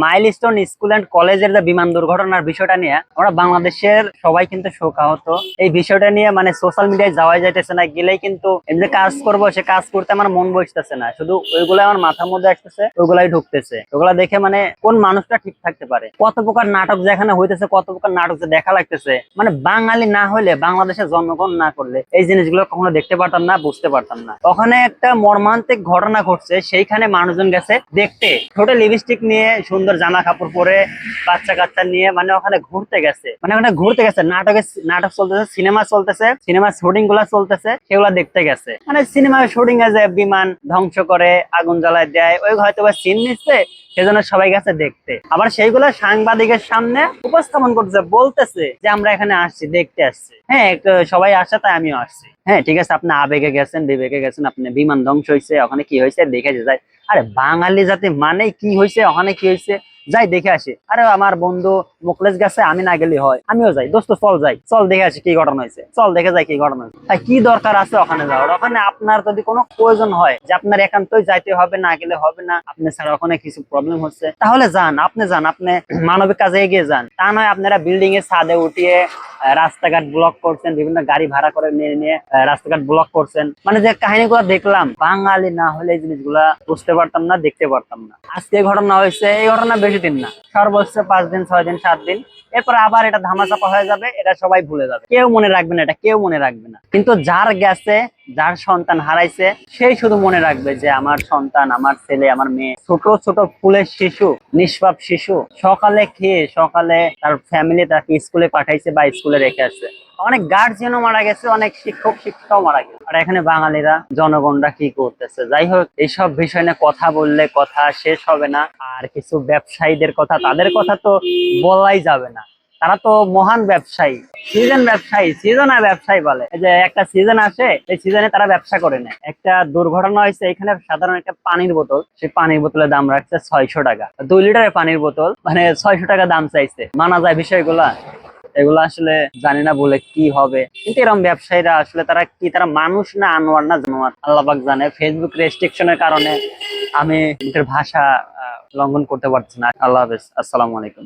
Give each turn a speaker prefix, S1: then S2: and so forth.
S1: Milestone school and কলেজের যে বিমান দুর্ঘটনার বিষয়টা নিয়ে আমরা বাংলাদেশের সবাই কিন্তু শোকাহত। এই বিষয়টা নিয়ে মানে সোশ্যাল মিডিয়ায় যাওয়াই যাইতেছে না, গেলেই কিন্তু এমনি কাজ করবো সে কাজ করতে আমার মন বসতেছে না, শুধু ওইগুলো আমার মাথার মধ্যে আসতেছে, ওইগুলাই ঢুকতেছে। ওগুলা দেখে মানে কোন মানুষটা ঠিক থাকতে পারে? কত প্রকার নাটক যেখানে হইতেছে, কত প্রকার নাটক যে দেখা লাগতেছে, মানে বাঙালি না হলে, বাংলাদেশের জন্মগ্রহণ না করলে এই জিনিসগুলো কখনো দেখতে পারতাম না, বুঝতে পারতাম না। ওখানে একটা মর্মান্তিক ঘটনা ঘটছে, সেইখানে মানুষজন গেছে দেখতে, ছোট লিপস্টিক নিয়ে, সুন্দর জামা কাপড় পরে, বাচ্চা কাচ্চা নিয়ে, মানে ওখানে ঘুরতে গেছে, মানে ওখানে ঘুরতে গেছে, নাটক চলতেছে, সিনেমা চলতেছে, সিনেমার শুটিং গুলা চলতেছে, সেগুলা দেখতে গেছে। মানে সিনেমার শুটিং এ যে বিমান ধ্বংস করে, আগুন জ্বালায় দেয়, ওই হয়তো বা সিন নিচ্ছে, সেজন্য সবাই গেছে দেখতে। আবার সেইগুলা সাংবাদিকের সামনে উপস্থাপন করতেছে, বলতেছে যে আমরা এখানে আসছি, দেখতে আসছি। হ্যাঁ, একটু সবাই আসে, তাই আমিও আসছি। হ্যাঁ ঠিক আছে, আপনি আবেগে গেছেন, বিবেকে গেছেন, আপনি বিমান ধ্বংস হয়েছে, ওখানে কি হয়েছে দেখে যায়। আরে বাঙালি জাতি মানে কি হয়েছে, ওখানে কি হয়েছে, যাই দেখে আসি। আরে আমার বন্ধু মুকলেশ গেছে, আমি না গেলে হয়, আমিও যাই, দোস্ত চল যাই, চল দেখে আসি কি ঘটনা হয়েছে, চল দেখে যাই কি ঘটনা হয়েছে। তাই কি দরকার আছে ওখানে যাওয়ার? ওখানে আপনার যদি কোনো প্রয়োজন হয় যে আপনার একান্তই যাইতে হবে, না গেলে হবে না, আপনি ছাড়া ওখানে কিছু প্রবলেম হচ্ছে, তাহলে যান, আপনি যান, আপনি মানবিক কাজে এগিয়ে যান। তা নয় আপনারা বিল্ডিং এর ছাদে উঠিয়ে রাস্তাঘাট ব্লক করছেন, বিভিন্ন গাড়ি ভাড়া করে নিয়ে নিয়ে রাস্তাঘাট ব্লক করছেন। মানে যে কাহিনীগুলো দেখলাম, বাঙালি না হলে এই জিনিসগুলা বুঝতে পারতাম না, দেখতে পারতাম না। আজকে এই ঘটনা হয়েছে, এই ঘটনা বেশি দিন না, সর্বোচ্চ 5 দিন, 6 দিন, 7 দিন, এরপর আবার এটা ধামাচাপা হয়ে যাবে, এটা সবাই ভুলে যাবে, কেউ মনে রাখবে না, এটা কেউ মনে রাখবে না। কিন্তু যার গেছে, যার সন্তান হারাইছে, সেই শুধু মনে রাখবে যে আমার সন্তান, আমার ছেলে, আমার মেয়ে, ছোট ছোট ফুলের শিশু, নিষ্পাপ শিশু, সকালে খেয়ে সকালে তার ফ্যামিলি তাকে স্কুলে পাঠাইছে বা স্কুলে রেখে আসছে। অনেক গার্জিয়ানও মারা গেছে, অনেক শিক্ষক শিক্ষিকাও মারা গেছে। আর এখানে বাঙালিরা, জনগণরা কি করতেছে? যাই হোক, এইসব বিষয় নিয়ে কথা বললে কথা শেষ হবে না। আর কিছু ব্যবসায়ীদের কথা, তাদের কথা তো বলাই যাবে না। তারা তো মহান ব্যবসায়ী, সিজনাল ব্যবসায়ী বলে। এই যে একটা সিজন আসে, এই সিজনে তারা ব্যবসা করে নেয়। একটা দুর্ঘটনা হয়েছে এখানে, সাধারণ একটা পানির বোতল, সেই পানির বোতলের দাম রাখছে 600 টাকা। 2 লিটারের পানির বোতল, মানে 600 টাকা দাম চাইছে। মানা যায় বিষয়গুলা? এগুলো আসলে জানি না বলে কি হবে। কিন্তু এরকম ব্যবসায়ীরা আসলে তারা কি, তারা মানুষ না আনোয়ার না জানোয়ার, আল্লাহ পাক জানে। ফেসবুক রেস্ট্রিকশনের কারণে আমি মুখের ভাষা লঙ্ঘন করতে পারছি না। আল্লাহ হাফেজ, আসসালামু আলাইকুম।